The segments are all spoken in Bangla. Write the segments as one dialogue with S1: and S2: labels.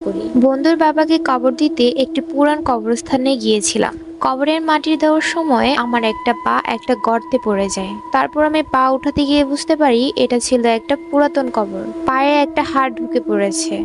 S1: করি। বন্ধুর বাবাকে কবর দিতে একটি পুরান কবরস্থানে গিয়েছিলাম। কবরের মাটি দেওয়ার সময় আমার একটা পা একটা গর্তে পড়ে যায়। তারপর আমি পা উঠাতে গিয়ে বুঝতে পারি এটা ছিল একটা পুরাতন কবর। পায়ে একটা হাড় ঢুকে পড়েছে।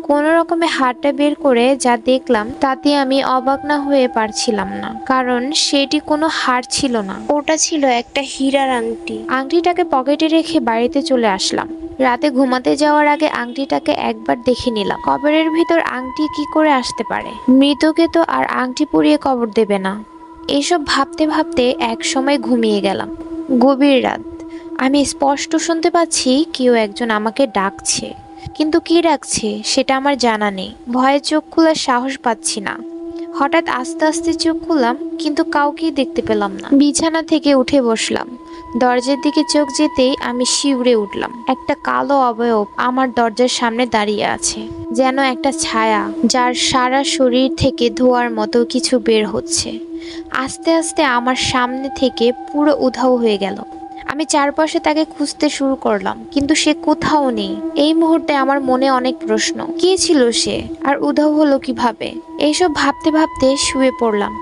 S1: কোনো রকমে হাড়টা বের করে যা দেখলাম তাতে আমি অবাক না হয়ে পারছিলাম না, কারণ সেটি কোনো হাড় ছিল না, ওটা ছিল একটা হীরার আংটি। আংটিটাকে পকেটে রেখে বাড়িতে চলে আসলাম। রাতে ঘুমাতে যাওয়ার আগে আংটিটাকে একবার দেখে নিলাম। কবরের ভিতর আংটি কি করে আসতে পারে? মৃতকে তো আর আংটি পরিয়ে কবর দেবে না। এইসব ভাবতে ভাবতে এক সময় ঘুমিয়ে গেলাম। গভীর রাত। আমি স্পষ্ট শুনতে পাচ্ছি কেউ একজন আমাকে ডাকছে, কিন্তু কি ডাকছে সেটা আমার জানা নেই। ভয়ে চোখ খোলার সাহস পাচ্ছি না। হঠাৎ আস্তে আস্তে চোখ খুললাম, কিন্তু কাউকেই দেখতে পেলাম না। বিছানা থেকে উঠে বসলাম। দরজার দিকে চোখ যেতেই আমি শিউরে উঠলাম। একটা কালো অবয়ব আমার দরজার সামনে দাঁড়িয়ে আছে, যেন একটা ছায়া, যার সারা শরীর থেকে ধোঁয়ার মতো কিছু বের হচ্ছে। আস্তে আস্তে আমার সামনে থেকে পুরো উধাও হয়ে গেল। আমি চারপাশে তাকে খুঁজতে শুরু করলাম, কিন্তু সে কোথাও নেই। এই মুহূর্তে আমার মনে অনেক প্রশ্ন। কে ছিল সে, আর উধাও হলো কিভাবে? এইসব ভাবতে ভাবতে শুয়ে পড়লাম।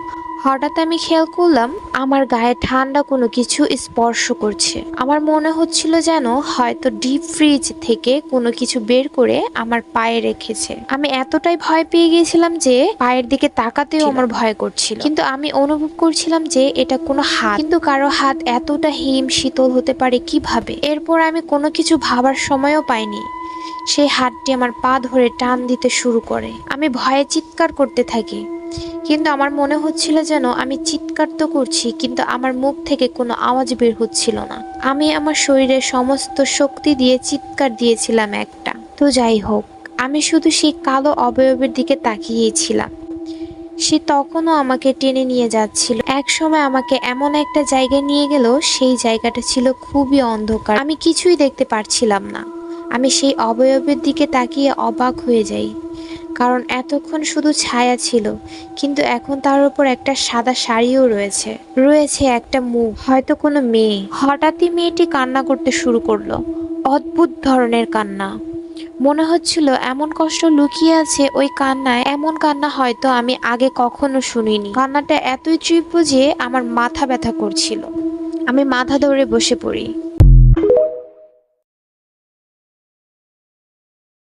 S1: হঠাৎ আমি খেয়াল করলাম আমার গায়ে ঠান্ডা কোনো কিছু স্পর্শ করছে। আমার মনে হচ্ছিল যেন হয়তো ডিপ ফ্রিজ থেকে কোনো কিছু বের করে আমার পায়ে রেখেছে। আমি এতটাই ভয় পেয়ে গিয়েছিলাম যে পায়ের দিকে তাকাতেও আমার ভয় করছিল। কিন্তু আমি অনুভব করছিলাম যে এটা কোনো হাত, কিন্তু কারো হাত এতটা হিম শীতল হতে পারে কিভাবে? এরপর আমি কোনো কিছু ভাবার সময়ও পাইনি। সেই হাতটি আমার পা ধরে টান দিতে শুরু করে। আমি ভয়ে চিৎকার করতে থাকি, কিন্তু আমার মনে হচ্ছিল যেন আমি চিৎকার তো করছি, কিন্তু আমার মুখ থেকে কোনো আওয়াজ বের হচ্ছিল না। আমি আমার শরীরের সমস্ত শক্তি দিয়ে চিৎকার দিয়েছিলাম একটা। তো যাই হোক, আমি শুধু সেই কালো অবয়বের দিকে তাকিয়েছিলাম। সে তখনও আমাকে টেনে নিয়ে যাচ্ছিল। এক সময় আমাকে এমন একটা জায়গায় নিয়ে গেল, সেই জায়গাটা ছিল খুবই অন্ধকার। আমি কিছুই দেখতে পারছিলাম না। আমি সেই অবয়বের দিকে তাকিয়ে অবাক হয়ে যাই, কারণ এতক্ষণ শুধু ছায়া ছিল, কিন্তু এখন তার উপর একটা সাদা শাড়িও রয়েছে। রয়েছে একটা মুখ, হয়তো কোনো মেয়ে। হঠাৎই মেয়েটি কান্না করতে শুরু করলো। অদ্ভুত ধরনের কান্না। মনে হচ্ছিল এমন কষ্ট লুকিয়ে আছে ওই কান্নায়। এমন কান্না হয়তো আমি আগে কখনো শুনিনি। কান্নাটা এতই তীব্র যে আমার মাথা ব্যথা করছিল। আমি মাথা ধরে বসে পড়ি।